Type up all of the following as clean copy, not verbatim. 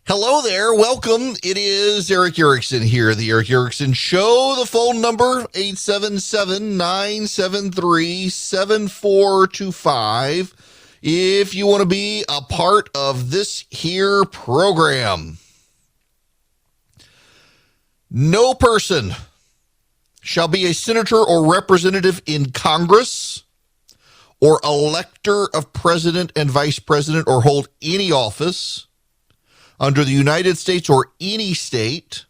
Hello there. Welcome. It is Eric Erickson here, the Eric Erickson Show. The phone number, 877-973-7425. If you want to be a part of this here program. No person shall be a senator or representative in Congress or elector of president and vice president or hold any office under the United States or any state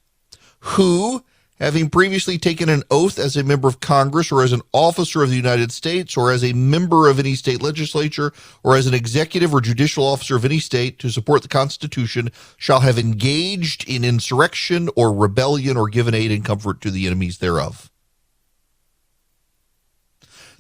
who, having previously taken an oath as a member of Congress or as an officer of the United States or as a member of any state legislature or as an executive or judicial officer of any state to support the Constitution, shall have engaged in insurrection or rebellion or given aid and comfort to the enemies thereof.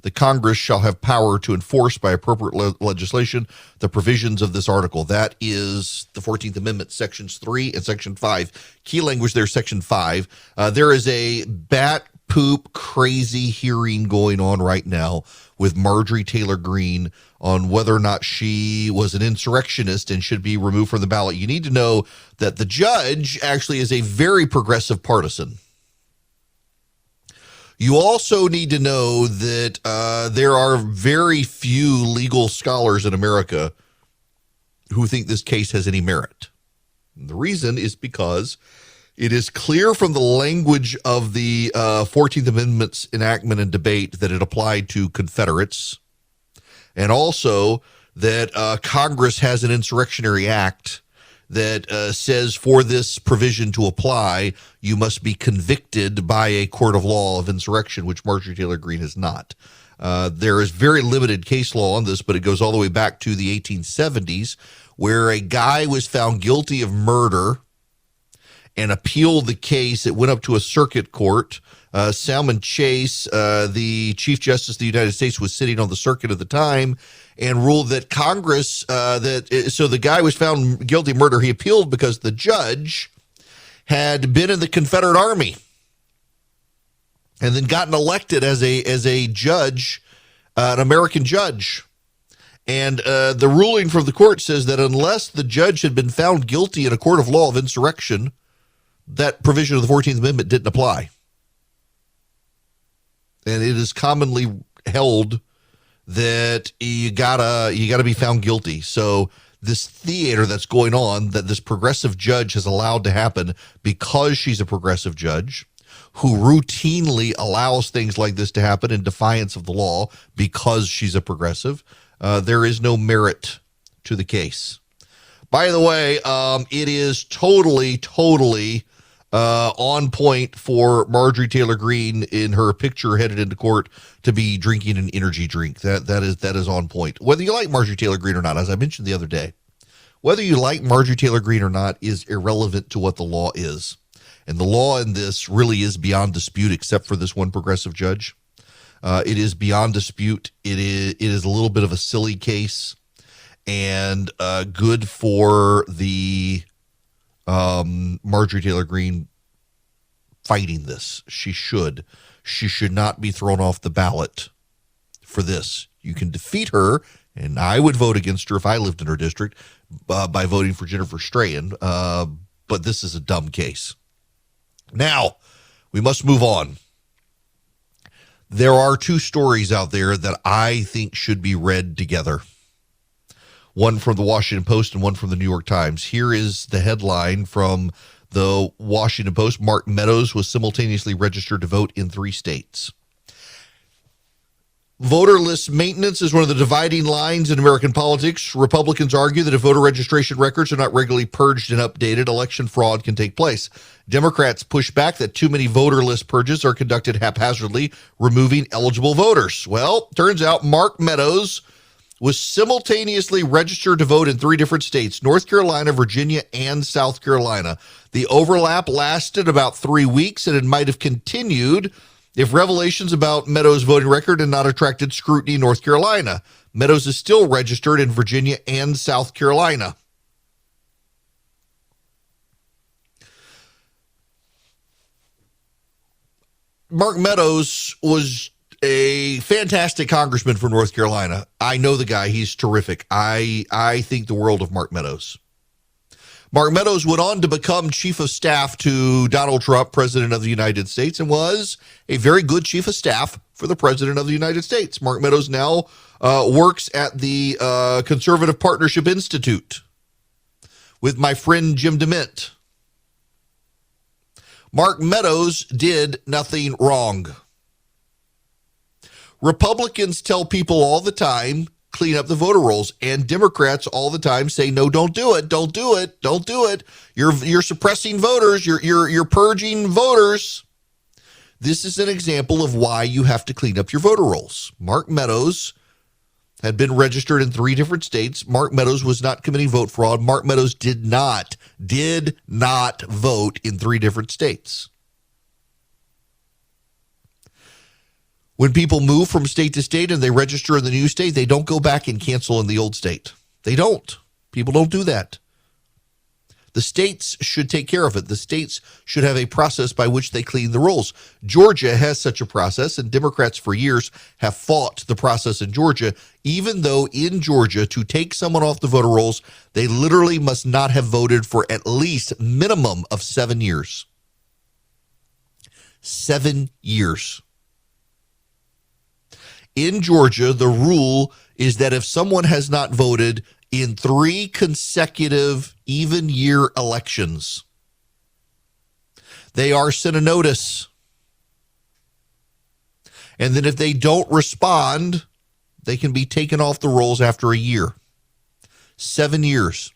The Congress shall have power to enforce by appropriate legislation the provisions of this article. That is the 14th Amendment, Sections 3 and Section 5. Key language there, Section 5. There is a bat poop crazy hearing going on right now with Marjorie Taylor Greene on whether or not she was an insurrectionist and should be removed from the ballot. You need to know that the judge actually is a very progressive partisan. You also need to know that there are very few legal scholars in America who think this case has any merit. And the reason is because it is clear from the language of the 14th Amendment's enactment and debate that it applied to Confederates, and also that Congress has an insurrectionary act that says for this provision to apply, you must be convicted by a court of law of insurrection, which Marjorie Taylor Greene is not. There is very limited case law on this, but it goes all the way back to the 1870s, where a guy was found guilty of murder and appealed the case. It went up to a circuit court. Salmon Chase, the Chief Justice of the United States, was sitting on the circuit at the time and ruled that Congress, so the guy was found guilty of murder. He appealed because the judge had been in the Confederate Army and then gotten elected as a judge, an American judge. And the ruling from the court says that unless the judge had been found guilty in a court of law of insurrection, that provision of the 14th Amendment didn't apply. And it is commonly held that you gotta be found guilty. So this theater that's going on, that this progressive judge has allowed to happen because she's a progressive judge who routinely allows things like this to happen in defiance of the law because she's a progressive, there is no merit to the case. By the way, it is totally on point for Marjorie Taylor Greene in her picture headed into court to be drinking an energy drink. That is on point. Whether you like Marjorie Taylor Greene or not, as I mentioned the other day, whether you like Marjorie Taylor Greene or not is irrelevant to what the law is. And the law in this really is beyond dispute, except for this one progressive judge. It is beyond dispute. It is a little bit of a silly case and good for the Marjorie Taylor Greene fighting this. She should not be thrown off the ballot for this. You can defeat her, and I would vote against her if I lived in her district by voting for Jennifer Strahan, but this is a dumb case. Now, we must move on. There are two stories out there that I think should be read together. One from the Washington Post and one from the New York Times. Here is the headline from the Washington Post. Mark Meadows was simultaneously registered to vote in 3 states. Voter list maintenance is one of the dividing lines in American politics. Republicans argue that if voter registration records are not regularly purged and updated, election fraud can take place. Democrats push back that too many voter list purges are conducted haphazardly, removing eligible voters. Well, turns out Mark Meadows was simultaneously registered to vote in 3 different states, North Carolina, Virginia, and South Carolina. The overlap lasted about 3 weeks, and it might have continued if revelations about Meadows' voting record had not attracted scrutiny in North Carolina. Meadows is still registered in Virginia and South Carolina. Mark Meadows was a fantastic congressman from North Carolina. I know the guy. He's terrific. I think the world of Mark Meadows. Mark Meadows went on to become chief of staff to Donald Trump, president of the United States, and was a very good chief of staff for the president of the United States. Mark Meadows now works at the Conservative Partnership Institute with my friend Jim DeMint. Mark Meadows did nothing wrong. Republicans tell people all the time, clean up the voter rolls, and Democrats all the time say, no, don't do it, don't do it, don't do it. You're suppressing voters, you're purging voters. This is an example of why you have to clean up your voter rolls. Mark Meadows had been registered in 3 different states. Mark Meadows was not committing vote fraud. Mark Meadows did not vote in 3 different states. When people move from state to state and they register in the new state, they don't go back and cancel in the old state. They don't. People don't do that. The states should take care of it. The states should have a process by which they clean the rolls. Georgia has such a process, and Democrats for years have fought the process in Georgia, even though in Georgia, to take someone off the voter rolls, they literally must not have voted for at least minimum of 7 years. 7 years. In Georgia, the rule is that if someone has not voted in 3 consecutive even year elections, they are sent a notice. And then if they don't respond, they can be taken off the rolls after a year. 7 years.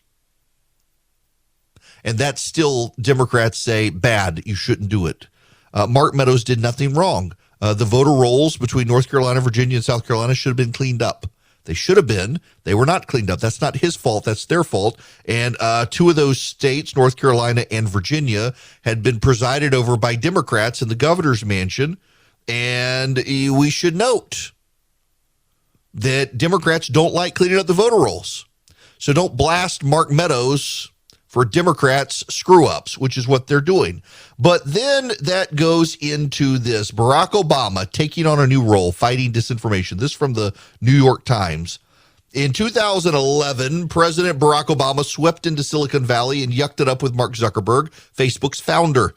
And that's still, Democrats say, bad. You shouldn't do it. Mark Meadows did nothing wrong. The voter rolls between North Carolina, Virginia, and South Carolina should have been cleaned up. They should have been. They were not cleaned up. That's not his fault. That's their fault. And 2 of those states, North Carolina and Virginia, had been presided over by Democrats in the governor's mansion. And we should note that Democrats don't like cleaning up the voter rolls. So don't blast Mark Meadows for Democrats' screw-ups, which is what they're doing. But then that goes into this. Barack Obama taking on a new role, fighting disinformation. This from the New York Times. In 2011, President Barack Obama swept into Silicon Valley and yucked it up with Mark Zuckerberg, Facebook's founder.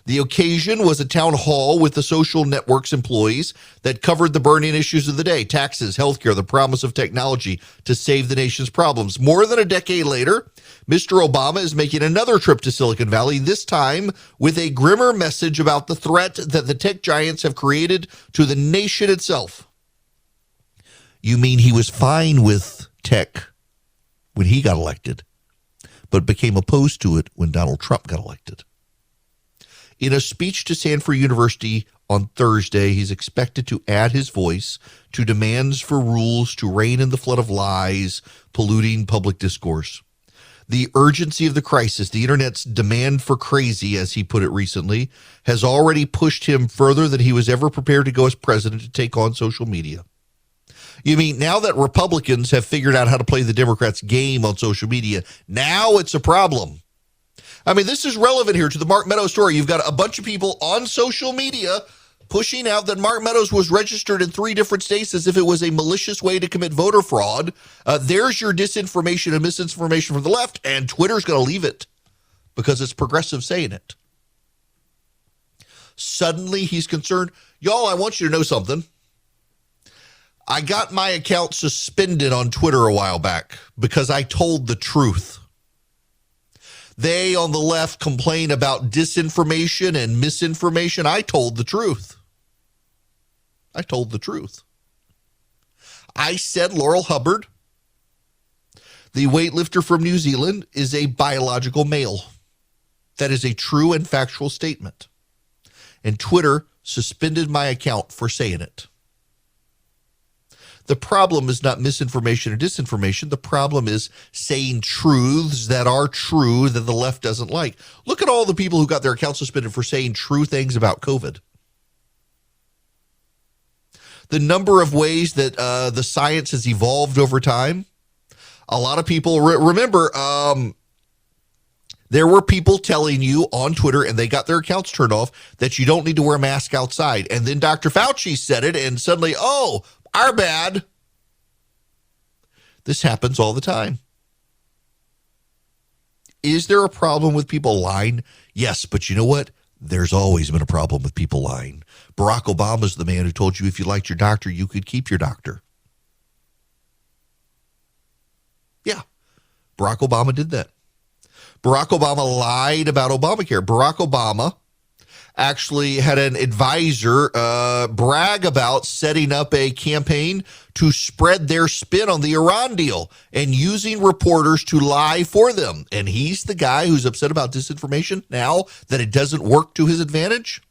The occasion was a town hall with the social network's employees that covered the burning issues of the day: taxes, healthcare, the promise of technology to save the nation's problems. More than a decade later, Mr. Obama is making another trip to Silicon Valley, this time with a grimmer message about the threat that the tech giants have created to the nation itself. You mean he was fine with tech when he got elected, but became opposed to it when Donald Trump got elected? In a speech to Stanford University on Thursday, he's expected to add his voice to demands for rules to rein in the flood of lies polluting public discourse. The urgency of the crisis, the internet's demand for crazy, as he put it recently, has already pushed him further than he was ever prepared to go as president to take on social media. You mean now that Republicans have figured out how to play the Democrats' game on social media, now it's a problem? I mean, this is relevant here to the Mark Meadows story. You've got a bunch of people on social media pushing out that Mark Meadows was registered in 3 different states as if it was a malicious way to commit voter fraud. There's your disinformation and misinformation from the left, and Twitter's going to leave it because it's progressive saying it. Suddenly he's concerned. Y'all, I want you to know something. I got my account suspended on Twitter a while back because I told the truth. They on the left complain about disinformation and misinformation. I told the truth. I told the truth. I said Laurel Hubbard, the weightlifter from New Zealand, is a biological male. That is a true and factual statement. And Twitter suspended my account for saying it. The problem is not misinformation or disinformation. The problem is saying truths that are true that the left doesn't like. Look at all the people who got their accounts suspended for saying true things about COVID. The number of ways that the science has evolved over time. A lot of people, remember, there were people telling you on Twitter, and they got their accounts turned off, that you don't need to wear a mask outside. And then Dr. Fauci said it, and suddenly, oh, our bad. This happens all the time. Is there a problem with people lying? Yes, but you know what? There's always been a problem with people lying. Barack Obama is the man who told you if you liked your doctor, you could keep your doctor. Yeah, Barack Obama did that. Barack Obama lied about Obamacare. Barack Obama actually had an advisor brag about setting up a campaign to spread their spin on the Iran deal and using reporters to lie for them. And he's the guy who's upset about disinformation now that it doesn't work to his advantage.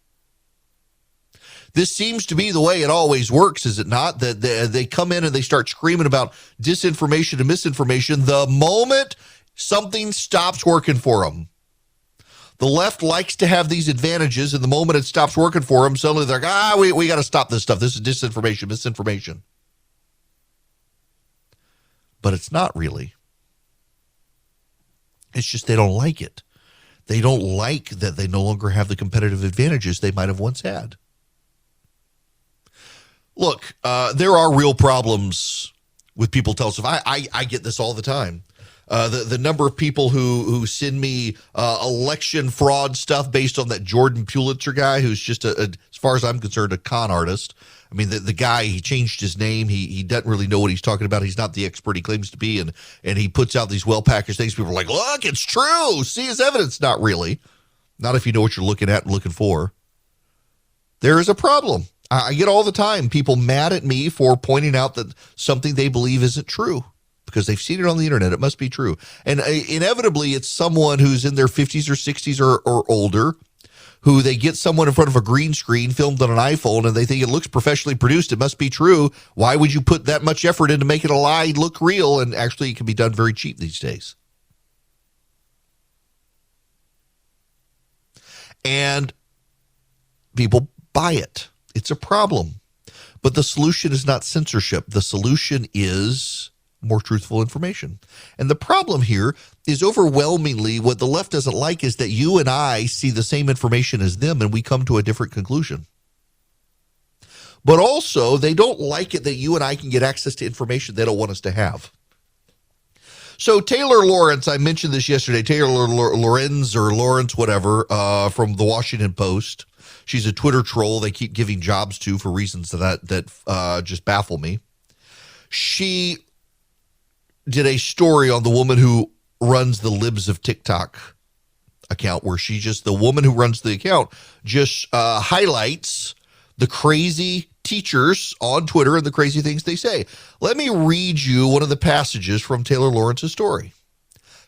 This seems to be the way it always works, is it not? That they come in and they start screaming about disinformation and misinformation the moment something stops working for them. The left likes to have these advantages, and the moment it stops working for them, suddenly they're like, we got to stop this stuff. This is disinformation, misinformation. But it's not really. It's just they don't like it. They don't like that they no longer have the competitive advantages they might have once had. Look, there are real problems with people telling stuff. I get this all the time. The number of people who send me election fraud stuff based on that Jordan Pulitzer guy, who's just, as far as I'm concerned, a con artist. I mean, the guy, he changed his name. He doesn't really know what he's talking about. He's not the expert he claims to be. And he puts out these well-packaged things. People are like, look, it's true. See his evidence. Not really. Not if you know what you're looking at and looking for. There is a problem. I get all the time people mad at me for pointing out that something they believe isn't true because they've seen it on the internet. It must be true. And inevitably, it's someone who's in their 50s or 60s or older who they get someone in front of a green screen filmed on an iPhone and they think it looks professionally produced. It must be true. Why would you put that much effort into making a lie look real? And actually, it can be done very cheap these days. And people buy it. It's a problem. But the solution is not censorship. The solution is more truthful information. And the problem here is overwhelmingly what the left doesn't like is that you and I see the same information as them and we come to a different conclusion. But also, they don't like it that you and I can get access to information they don't want us to have. So Taylor Lawrence, I mentioned this yesterday, Taylor Lorenz or Lawrence, whatever, from the Washington Post. She's a Twitter troll they keep giving jobs to for reasons that just baffle me. She did a story on the woman who runs the Libs of TikTok account, where the woman who runs the account just highlights the crazy teachers on Twitter and the crazy things they say. Let me read you one of the passages from Taylor Lawrence's story.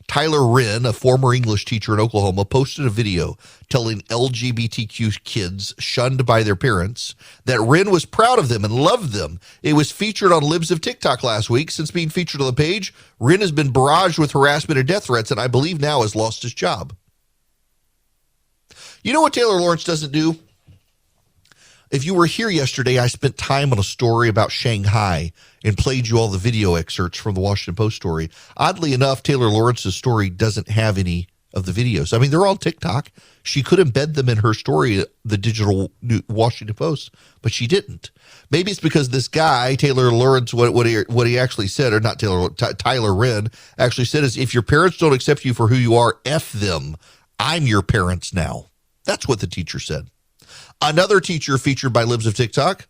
Tyler Wren, a former English teacher in Oklahoma, posted a video telling LGBTQ kids shunned by their parents that Wren was proud of them and loved them. It was featured on Libs of TikTok last week. Since being featured on the page, Wren has been barraged with harassment and death threats, and I believe now has lost his job. You know what Taylor Lawrence doesn't do? If you were here yesterday, I spent time on a story about Shanghai and played you all the video excerpts from the Washington Post story. Oddly enough, Taylor Lawrence's story doesn't have any of the videos. I mean, they're all TikTok. She could embed them in her story, the digital Washington Post, but she didn't. Maybe it's because this guy, Taylor Lawrence, what he actually said, or not Tyler Wren, actually said is, if your parents don't accept you for who you are, F them. I'm your parents now. That's what the teacher said. Another teacher featured by Libs of TikTok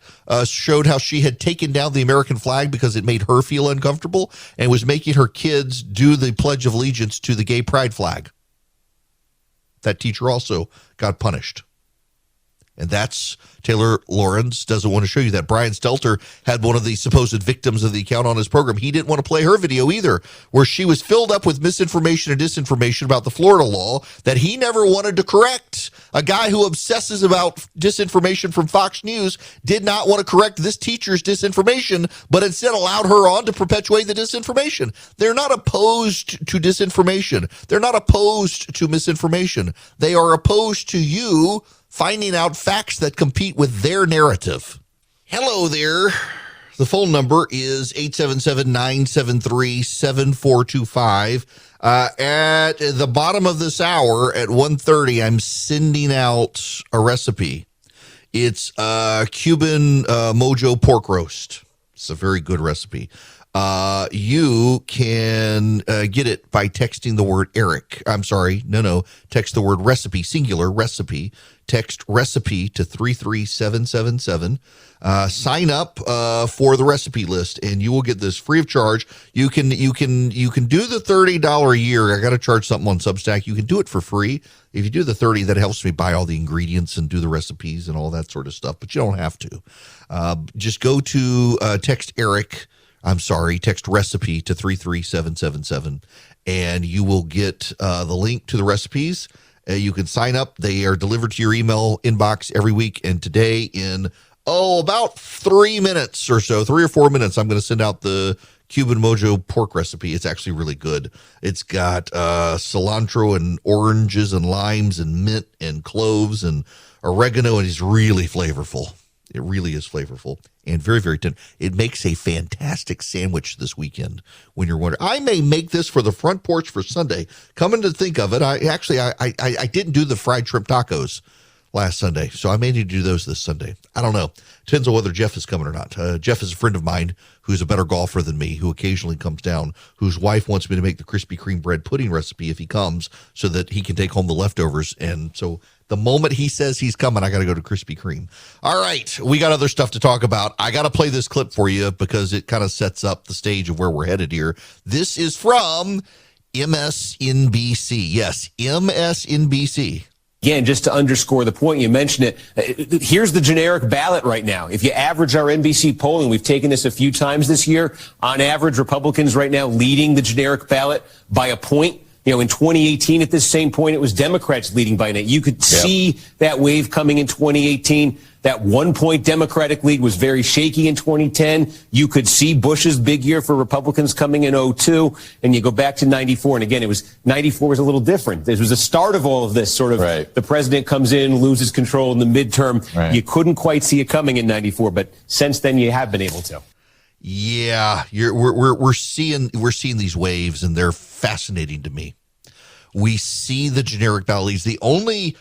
showed how she had taken down the American flag because it made her feel uncomfortable and was making her kids do the Pledge of Allegiance to the gay pride flag. That teacher also got punished. And that's Taylor Lawrence doesn't want to show you that. Brian Stelter had one of the supposed victims of the account on his program. He didn't want to play her video either, where she was filled up with misinformation and disinformation about the Florida law that he never wanted to correct. A guy who obsesses about disinformation from Fox News did not want to correct this teacher's disinformation, but instead allowed her on to perpetuate the disinformation. They're not opposed to disinformation. They're not opposed to misinformation. They are opposed to you finding out facts that compete with their narrative. Hello there. The phone number is 877-973-7425. At the bottom of this hour at 1:30, I'm sending out a recipe. It's Cuban mojo pork roast. It's a very good recipe. you can get it by texting the word Eric. I'm sorry. No. Text the word recipe, singular recipe. Text recipe to 33777. Sign up for the recipe list, and you will get this free of charge. You can do the $30 a year. I got to charge something on Substack. You can do it for free. If you do the 30, that helps me buy all the ingredients and do the recipes and all that sort of stuff. But you don't have to. Just go to text recipe to 33777, and you will get the link to the recipes. You can sign up. They are delivered to your email inbox every week. And today in, about 3 minutes or so, 3 or 4 minutes, I'm going to send out the Cuban Mojo pork recipe. It's actually really good. It's got cilantro and oranges and limes and mint and cloves and oregano, and it's really flavorful. It really is flavorful and very, very tender. It makes a fantastic sandwich this weekend when you're wondering. I may make this for the front porch for Sunday. Coming to think of it, I didn't do the fried shrimp tacos last Sunday, so I may need to do those this Sunday. I don't know. Depends on whether Jeff is coming or not. Jeff is a friend of mine who's a better golfer than me, who occasionally comes down, whose wife wants me to make the Krispy Kreme bread pudding recipe if he comes so that he can take home the leftovers. And so the moment he says he's coming, I got to go to Krispy Kreme. All right, we got other stuff to talk about. I got to play this clip for you because it kind of sets up the stage of where we're headed here. This is from MSNBC. Yes, MSNBC. Again, just to underscore the point, you mentioned it. Here's the generic ballot right now. If you average our NBC polling, we've taken this a few times this year. On average, Republicans right now leading the generic ballot by a point. In 2018, at this same point, it was Democrats leading by 8. You could see that wave coming in 2018. That 1-point Democratic lead was very shaky in 2010. You could see Bush's big year for Republicans coming in 2002. And you go back to 94. And again, 94 was a little different. This was the start of all of this sort of, the president comes in, loses control in the midterm. You couldn't quite see it coming in 94, but since then you have been able to. Yeah, we're seeing these waves, and they're fascinating to me. We see the generic ballot leads. The only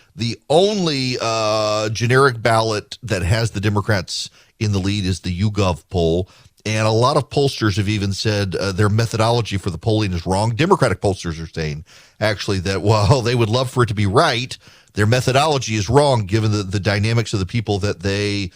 generic ballot that has the Democrats in the lead is the YouGov poll, and a lot of pollsters have even said their methodology for the polling is wrong. Democratic pollsters are saying actually that while they would love for it to be right, their methodology is wrong given the dynamics of the people that they're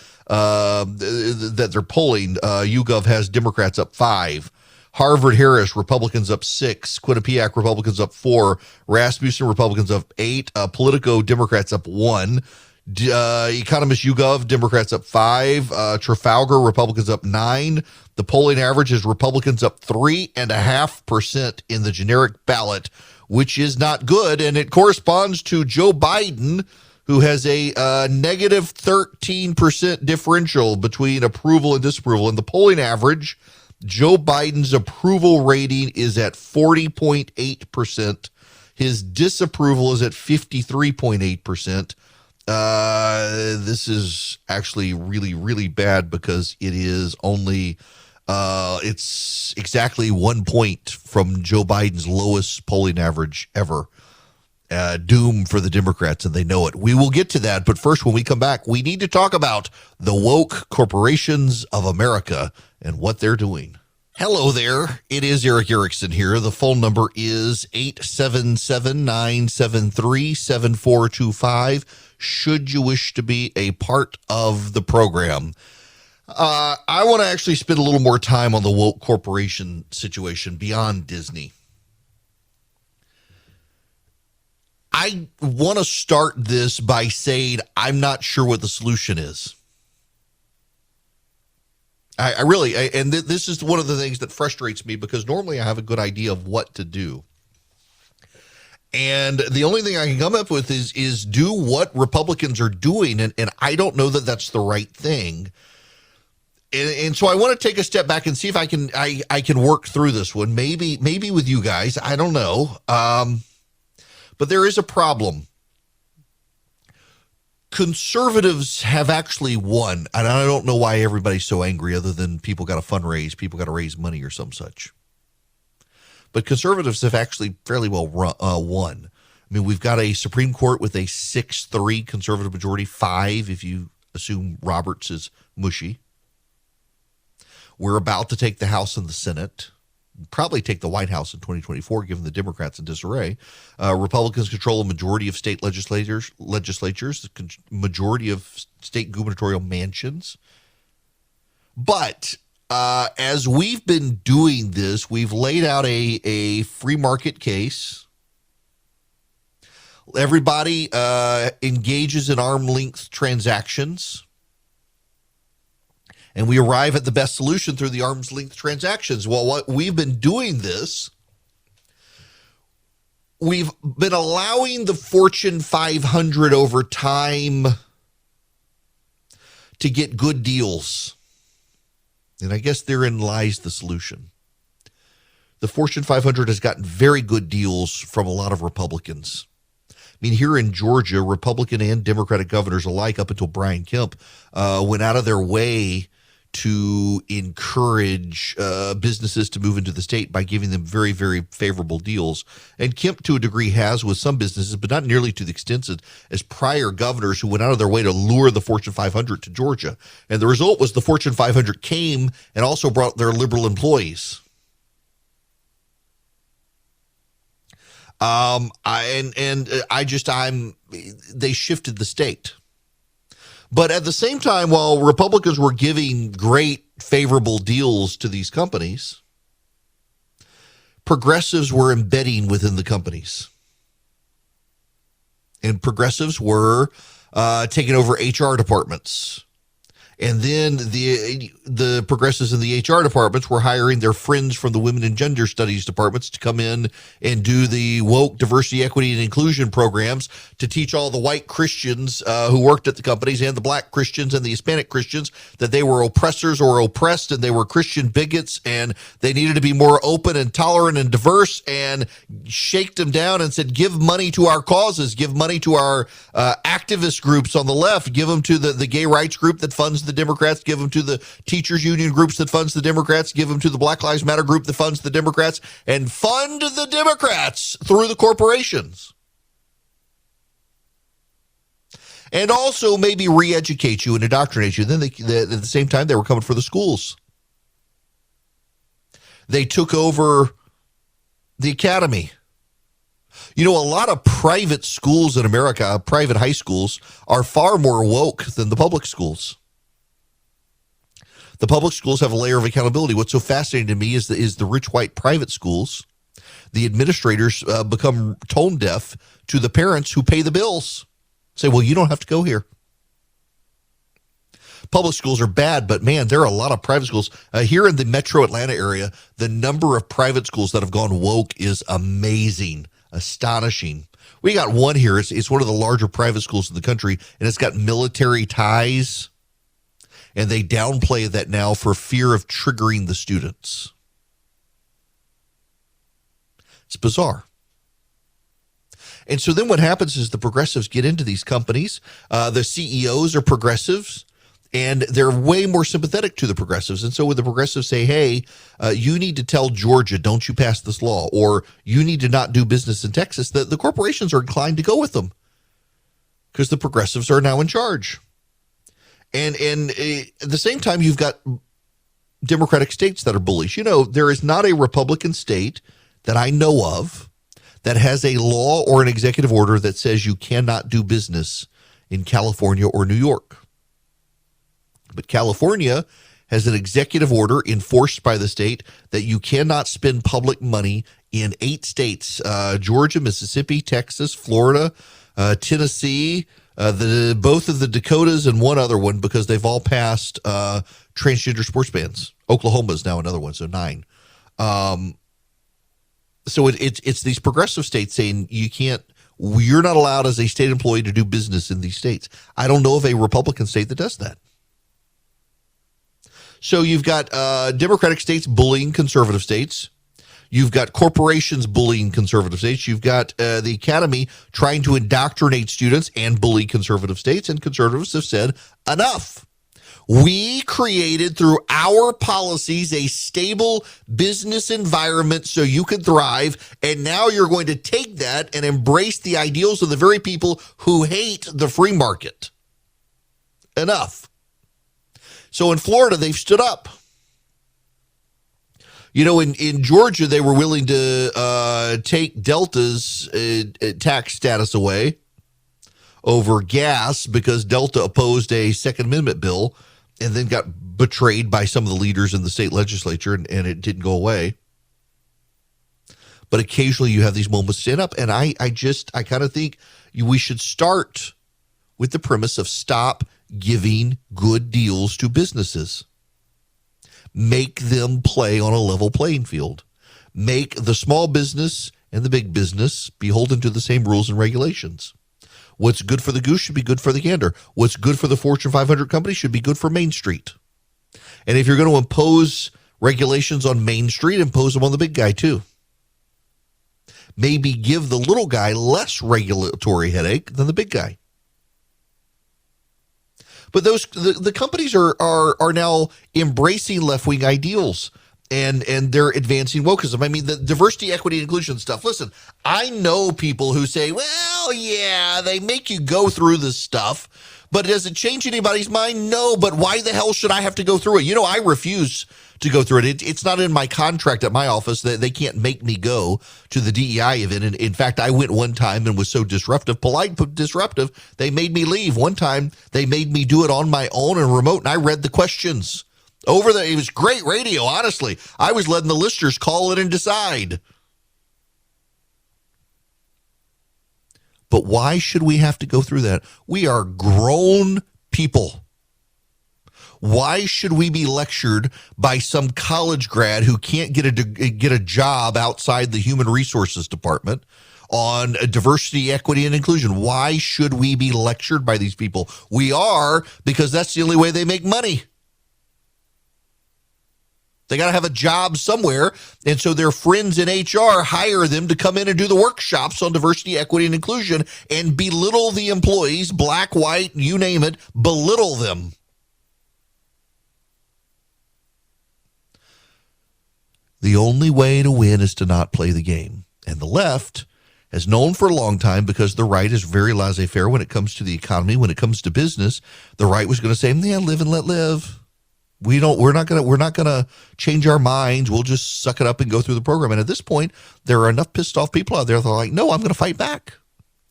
polling. YouGov has Democrats up 5. Harvard Harris, Republicans up 6. Quinnipiac, Republicans up 4. Rasmussen, Republicans up 8. Politico, Democrats up 1. Economist YouGov, Democrats up 5. Trafalgar, Republicans up 9. The polling average is Republicans up 3.5% in the generic ballot, which is not good. And it corresponds to Joe Biden, who has a negative 13% differential between approval and disapproval. In the polling average, Joe Biden's approval rating is at 40.8%. His disapproval is at 53.8%. This is actually really, really bad because it is only, it's exactly 1 point from Joe Biden's lowest polling average ever. Doom for the Democrats, and they know it. We will get to that, but first, when we come back, we need to talk about the woke corporations of America and what they're doing. Hello there. It is Eric Erickson here. The phone number is 877-973-7425. Should you wish to be a part of the program. I want to actually spend a little more time on the woke corporation situation beyond Disney. I want to start this by saying I'm not sure what the solution is. I really, and this is one of the things that frustrates me because normally I have a good idea of what to do. And the only thing I can come up with is do what Republicans are doing, and I don't know that that's the right thing. And so I want to take a step back and see if I can work through this one. Maybe with you guys, I don't know. But there is a problem. Conservatives have actually won, and I don't know why everybody's so angry other than people got to fundraise, people got to raise money or some such. But conservatives have actually fairly well won. I mean, we've got a Supreme Court with a 6-3 conservative majority, 5 if you assume Roberts is mushy. We're about to take the House and the Senate, probably take the White House in 2024, given the Democrats in disarray. Republicans control a majority of state legislatures, the majority of state gubernatorial mansions. But as we've been doing this, we've laid out a free market case. Everybody engages in arm's length transactions. And we arrive at the best solution through the arm's length transactions. Well, what we've been doing this, we've been allowing the Fortune 500 over time to get good deals. And I guess therein lies the solution. The Fortune 500 has gotten very good deals from a lot of Republicans. I mean, here in Georgia, Republican and Democratic governors alike, up until Brian Kemp, went out of their way to encourage businesses to move into the state by giving them very, very favorable deals. And Kemp, to a degree, has with some businesses, but not nearly to the extent as prior governors who went out of their way to lure the Fortune 500 to Georgia. And the result was the Fortune 500 came and also brought their liberal employees. They shifted the state. But at the same time, while Republicans were giving great favorable deals to these companies, progressives were embedding within the companies. And progressives were taking over HR departments. And then the progressives in the HR departments were hiring their friends from the women and gender studies departments to come in and do the woke diversity, equity, and inclusion programs to teach all the white Christians who worked at the companies and the black Christians and the Hispanic Christians that they were oppressors or oppressed and they were Christian bigots and they needed to be more open and tolerant and diverse, and shaked them down and said, give money to our causes, give money to our activist groups on the left, give them to the gay rights group that funds the Democrats, give them to the teachers union groups that funds the Democrats, give them to the Black Lives Matter group that funds the Democrats, and fund the Democrats through the corporations. And also maybe re-educate you and indoctrinate you. Then at the same time, they were coming for the schools. They took over the academy. You know, a lot of private schools in America, private high schools, are far more woke than the public schools. The public schools have a layer of accountability. What's so fascinating to me is the rich white private schools. The administrators become tone deaf to the parents who pay the bills. Say, well, you don't have to go here. Public schools are bad, but man, there are a lot of private schools. Here in the metro Atlanta area, the number of private schools that have gone woke is amazing, astonishing. We got one here. It's one of the larger private schools in the country, and it's got military ties. And they downplay that now for fear of triggering the students. It's bizarre. And so then what happens is the progressives get into these companies. The CEOs are progressives, and they're way more sympathetic to the progressives. And so when the progressives say, hey, you need to tell Georgia, don't you pass this law, or you need to not do business in Texas, the corporations are inclined to go with them because the progressives are now in charge. And at the same time, you've got Democratic states that are bullish. You know, there is not a Republican state that I know of that has a law or an executive order that says you cannot do business in California or New York. But California has an executive order enforced by the state that you cannot spend public money in 8 states, Georgia, Mississippi, Texas, Florida, Tennessee, both of the Dakotas and one other one, because they've all passed transgender sports bans. Oklahoma is now another one, so 9. So it's these progressive states saying you're not allowed as a state employee to do business in these states. I don't know of a Republican state that does that. So you've got Democratic states bullying conservative states. You've got corporations bullying conservative states. You've got the academy trying to indoctrinate students and bully conservative states. And conservatives have said, enough. We created through our policies a stable business environment so you can thrive. And now you're going to take that and embrace the ideals of the very people who hate the free market. Enough. So in Florida, they've stood up. In Georgia, they were willing to take Delta's tax status away over gas because Delta opposed a Second Amendment bill and then got betrayed by some of the leaders in the state legislature, and it didn't go away. But occasionally you have these moments stand up, and I kind of think we should start with the premise of stop giving good deals to businesses. Make them play on a level playing field. Make the small business and the big business beholden to the same rules and regulations. What's good for the goose should be good for the gander. What's good for the Fortune 500 company should be good for Main Street. And if you're going to impose regulations on Main Street, impose them on the big guy too. Maybe give the little guy less regulatory headache than the big guy. But the companies are now embracing left-wing ideals, and they're advancing wokeism. I mean, the diversity, equity, and inclusion stuff. Listen, I know people who say, well, yeah, they make you go through this stuff, but does it change anybody's mind? No, but why the hell should I have to go through it? I refuse to go through it. It's not in my contract at my office that they can't make me go to the DEI event. And in fact, I went one time and was so polite but disruptive, they made me leave. One time, they made me do it on my own and remote, and I read the questions. It was great radio, honestly. I was letting the listeners call it and decide. But why should we have to go through that? We are grown people. Why should we be lectured by some college grad who can't get a job outside the human resources department on diversity, equity, and inclusion? Why should we be lectured by these people? We are, because that's the only way they make money. They got to have a job somewhere, and so their friends in HR hire them to come in and do the workshops on diversity, equity, and inclusion and belittle the employees, black, white, you name it, belittle them. The only way to win is to not play the game. And the left has known for a long time, because the right is very laissez-faire when it comes to the economy, when it comes to business, the right was going to say, yeah, live and let live. We're not gonna change our minds. We'll just suck it up and go through the program. And at this point, there are enough pissed off people out there that are like, no, I'm going to fight back.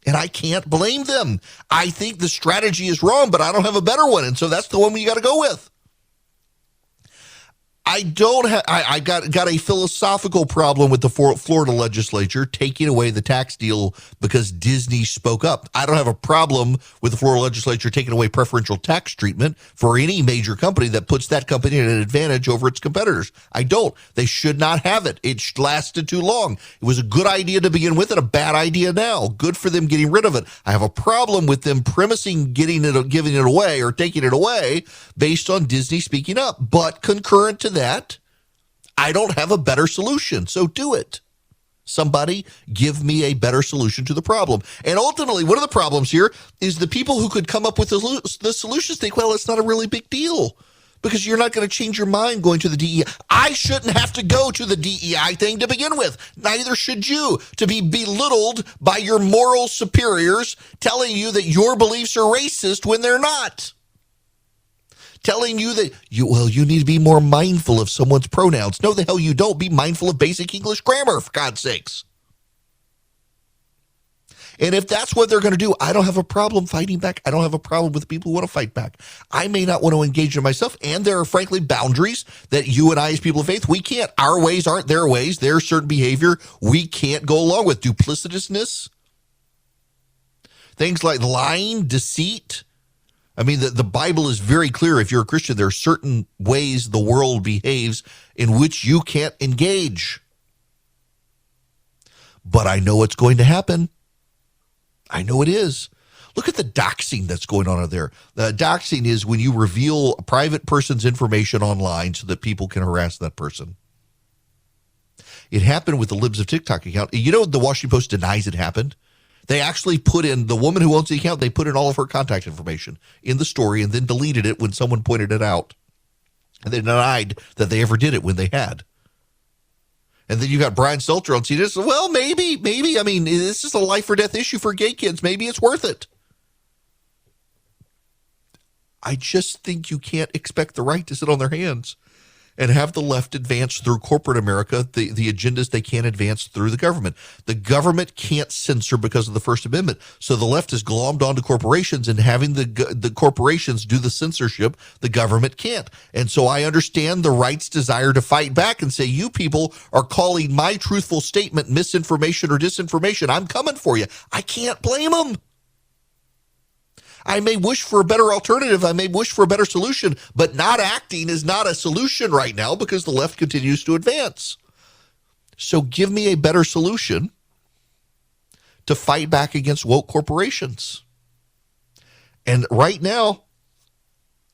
And I can't blame them. I think the strategy is wrong, but I don't have a better one. And so that's the one you got to go with. I got a philosophical problem with the Florida legislature taking away the tax deal because Disney spoke up. I don't have a problem with the Florida legislature taking away preferential tax treatment for any major company that puts that company at an advantage over its competitors. I don't. They should not have it. It lasted too long. It was a good idea to begin with and a bad idea now. Good for them getting rid of it. I have a problem with them premising giving it away or taking it away based on Disney speaking up. But concurrent to that, I don't have a better solution, so do it. Somebody give me a better solution to the problem. And ultimately, one of the problems here is the people who could come up with the solutions think, well, it's not a really big deal because you're not going to change your mind going to the DEI. I shouldn't have to go to the DEI thing to begin with. Neither should you, to be belittled by your moral superiors telling you that your beliefs are racist when they're not. Telling you that you need to be more mindful of someone's pronouns. No, the hell you don't. Be mindful of basic English grammar, for God's sakes. And if that's what they're going to do, I don't have a problem fighting back. I don't have a problem with people who want to fight back. I may not want to engage in myself, and there are, frankly, boundaries that you and I, as people of faith, we can't. Our ways aren't their ways. There's certain behavior we can't go along with. Duplicitousness, things like lying, deceit. I mean, the Bible is very clear. If you're a Christian, there are certain ways the world behaves in which you can't engage. But I know it's going to happen. I know it is. Look at the doxing that's going on out there. Doxing is when you reveal a private person's information online so that people can harass that person. It happened with the Libs of TikTok account. The Washington Post denies it happened. They actually put in, the woman who owns the account, they put in all of her contact information in the story and then deleted it when someone pointed it out. And they denied that they ever did it when they had. And then you got Brian Stelter on CNN. Well, maybe. I mean, this is a life or death issue for gay kids. Maybe it's worth it. I just think you can't expect the right to sit on their hands and have the left advance through corporate America the agendas they can't advance through the government. The government can't censor because of the First Amendment. So the left is glommed onto corporations, and having the corporations do the censorship, the government can't. And so I understand the right's desire to fight back and say, you people are calling my truthful statement misinformation or disinformation. I'm coming for you. I can't blame them. I may wish for a better alternative. I may wish for a better solution, but not acting is not a solution right now because the left continues to advance. So give me a better solution to fight back against woke corporations. And right now,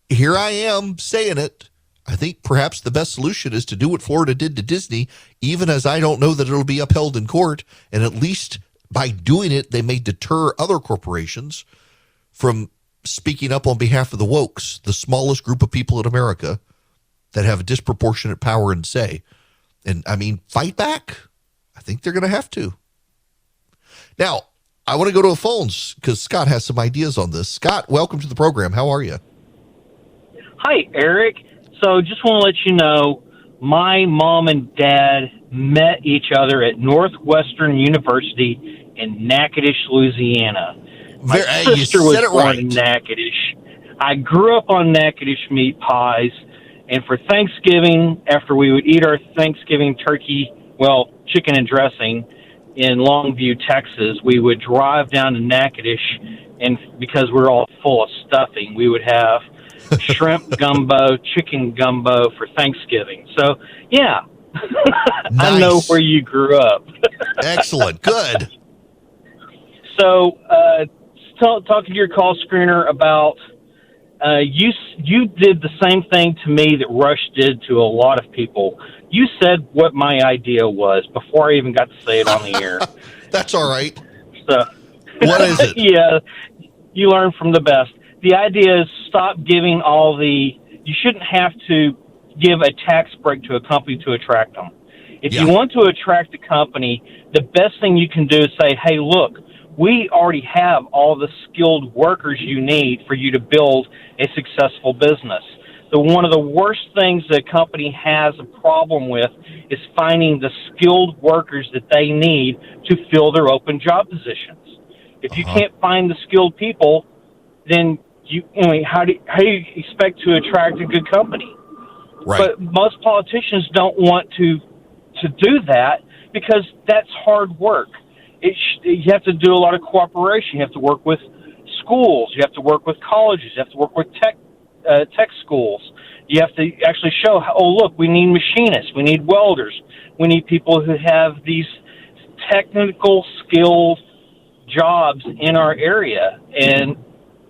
here I am saying it. I think perhaps the best solution is to do what Florida did to Disney, even as I don't know that it'll be upheld in court. And at least by doing it, they may deter other corporations from speaking up on behalf of the wokes, the smallest group of people in America that have a disproportionate power and say. And I mean, fight back. I think they're going to have to. Now, I want to go to the phones because Scott has some ideas on this. Scott, welcome to the program. How are you? Hi, Eric. So just want to let you know, my mom and dad met each other at Northwestern University in Natchitoches, Louisiana. My sister was born in Natchitoches. I grew up on Natchitoches meat pies, and for Thanksgiving, after we would eat our Thanksgiving turkey, chicken and dressing in Longview, Texas, we would drive down to Natchitoches, and because we're all full of stuffing, we would have shrimp gumbo, chicken gumbo for Thanksgiving. So, yeah, nice. I know where you grew up. Excellent. Good. So, talking to your call screener about you did the same thing to me that Rush did to a lot of people. You said what my idea was before I even got to say it on the air. That's all right. So, what is it? Yeah, you learn from the best. The idea is stop giving you shouldn't have to give a tax break to a company to attract them. If you want to attract a company, the best thing you can do is say, hey, look, we already have all the skilled workers you need for you to build a successful business. So one of the worst things that a company has a problem with is finding the skilled workers that they need to fill their open job positions. If you can't find the skilled people, then how do you expect to attract a good company? Right. But most politicians don't want to do that because that's hard work. You have to do a lot of cooperation. You have to work with schools. You have to work with colleges. You have to work with tech schools. You have to actually show, look, we need machinists. We need welders. We need people who have these technical skilled jobs in our area. And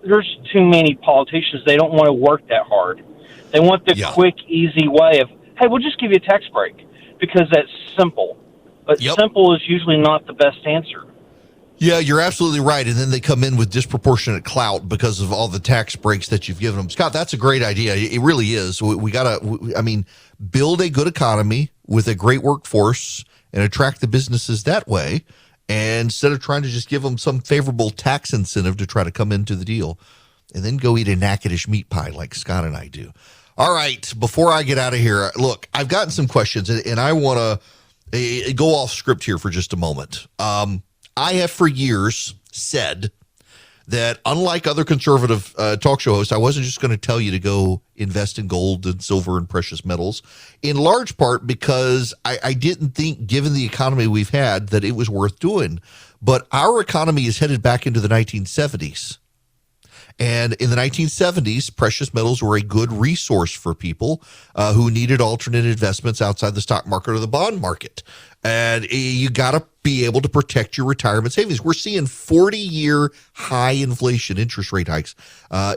there's too many politicians. They don't want to work that hard. They want the quick, easy way of, hey, we'll just give you a tax break because that's simple. But simple is usually not the best answer. Yeah, you're absolutely right. And then they come in with disproportionate clout because of all the tax breaks that you've given them. Scott, that's a great idea. It really is. We got to, build a good economy with a great workforce and attract the businesses that way. And instead of trying to just give them some favorable tax incentive to try to come into the deal and then go eat a Natchitoches meat pie like Scott and I do. All right, before I get out of here, look, I've gotten some questions and I want to go off script here for just a moment. I have for years said that unlike other conservative talk show hosts, I wasn't just going to tell you to go invest in gold and silver and precious metals, in large part because I didn't think, given the economy we've had, that it was worth doing. But our economy is headed back into the 1970s. And in the 1970s, precious metals were a good resource for people who needed alternate investments outside the stock market or the bond market. And you got to be able to protect your retirement savings. We're seeing 40-year high inflation, interest rate hikes,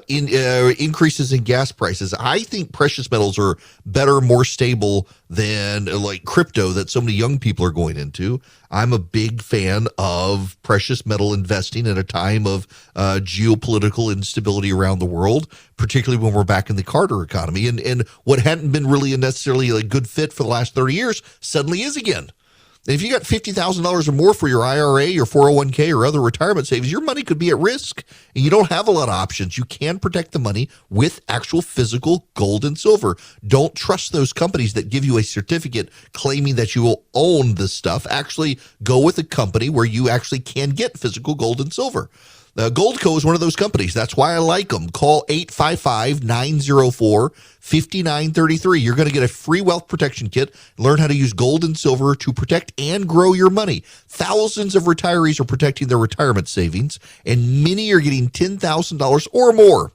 increases in gas prices. I think precious metals are better, more stable than like crypto that so many young people are going into. I'm a big fan of precious metal investing at a time of geopolitical instability around the world, particularly when we're back in the Carter economy. And what hadn't been really necessarily a good fit for the last 30 years suddenly is again. And if you got $50,000 or more for your IRA, your 401k, or other retirement savings, your money could be at risk, and you don't have a lot of options. You can protect the money with actual physical gold and silver. Don't trust those companies that give you a certificate claiming that you will own this stuff. Actually, go with a company where you actually can get physical gold and silver. Goldco is one of those companies. That's why I like them. Call 855-904-5933. You're going to get a free wealth protection kit. Learn how to use gold and silver to protect and grow your money. Thousands of retirees are protecting their retirement savings, and many are getting $10,000 or more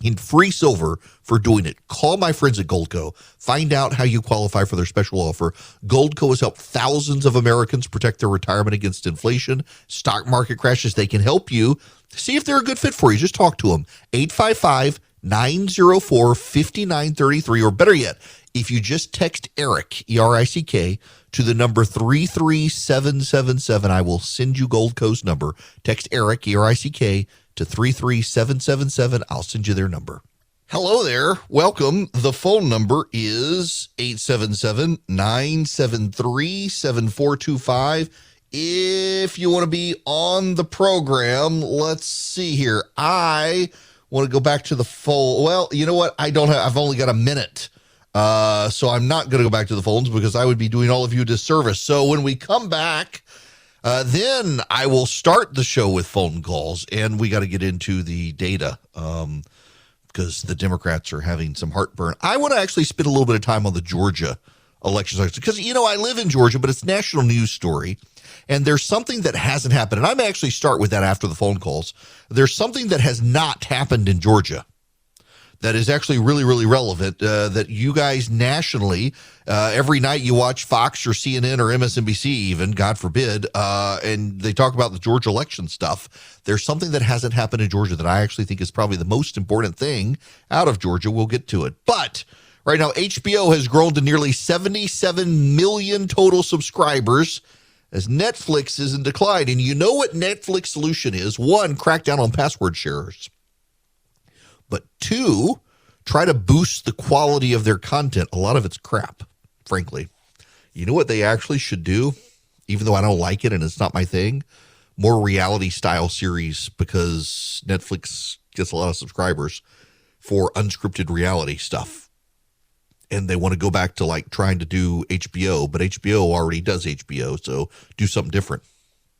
in free silver for doing it. Call my friends at Goldco. Find out how you qualify for their special offer. Goldco has helped thousands of Americans protect their retirement against inflation, stock market crashes. They can help you. See if they're a good fit for you. Just talk to them. 855-904-5933. Or better yet, if you just text ERIC, E-R-I-C-K, to the number 33777, I will send you Goldco's number. Text ERIC, E-R-I-C-K, to 33777. I'll send you their number. Hello there. Welcome. The phone number is 877-973-7425. If you want to be on the program, let's see here. I want to go back to the phone. Well, you know what? I've only got a minute. So I'm not going to go back to the phones because I would be doing all of you a disservice. So when we come back, then I will start the show with phone calls, and we got to get into the data because the Democrats are having some heartburn. I want to actually spend a little bit of time on the Georgia election because, I live in Georgia, but it's a national news story, and there's something that hasn't happened. And I may actually start with that after the phone calls. There's something that has not happened in Georgia that is actually really, really relevant, that you guys nationally, every night you watch Fox or CNN or MSNBC even, God forbid, and they talk about the Georgia election stuff. There's something that hasn't happened in Georgia that I actually think is probably the most important thing out of Georgia. We'll get to it. But right now, HBO has grown to nearly 77 million total subscribers as Netflix is in decline. And you know what Netflix's solution is? One, crack down on password sharers. But two, try to boost the quality of their content. A lot of it's crap, frankly. You know what they actually should do, even though I don't like it and it's not my thing? More reality-style series, because Netflix gets a lot of subscribers for unscripted reality stuff. And they want to go back to trying to do HBO, but HBO already does HBO, so do something different.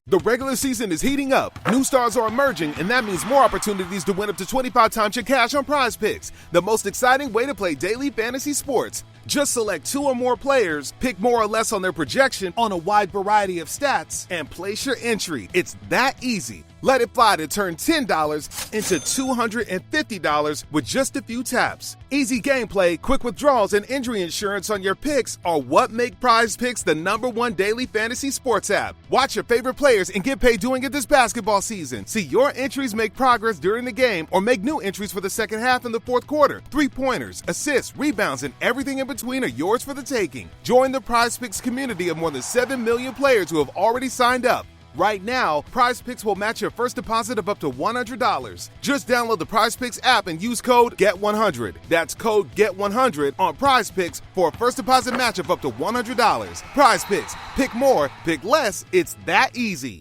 The regular season is heating up. New stars are emerging, and that means more opportunities to win up to 25 times your cash on Prize Picks, the most exciting way to play daily fantasy sports. Just select two or more players, pick more or less on their projection on a wide variety of stats, and place your entry. It's that easy. Let it fly to turn $10 into $250 with just a few taps. Easy gameplay, quick withdrawals, and injury insurance on your picks are what make Prize Picks the #1 daily fantasy sports app. Watch your favorite players and get paid doing it this basketball season. See your entries make progress during the game or make new entries for the second half and the fourth quarter. 3-pointers, assists, rebounds, and everything in between are yours for the taking. Join the Prize Picks community of more than 7 million players who have already signed up. Right now, Prize Picks will match your first deposit of up to $100. Just download the Prize Picks app and use code GET100. That's code GET100 on Prize Picks for a first deposit match of up to $100. Prize Picks. Pick more, pick less. It's that easy.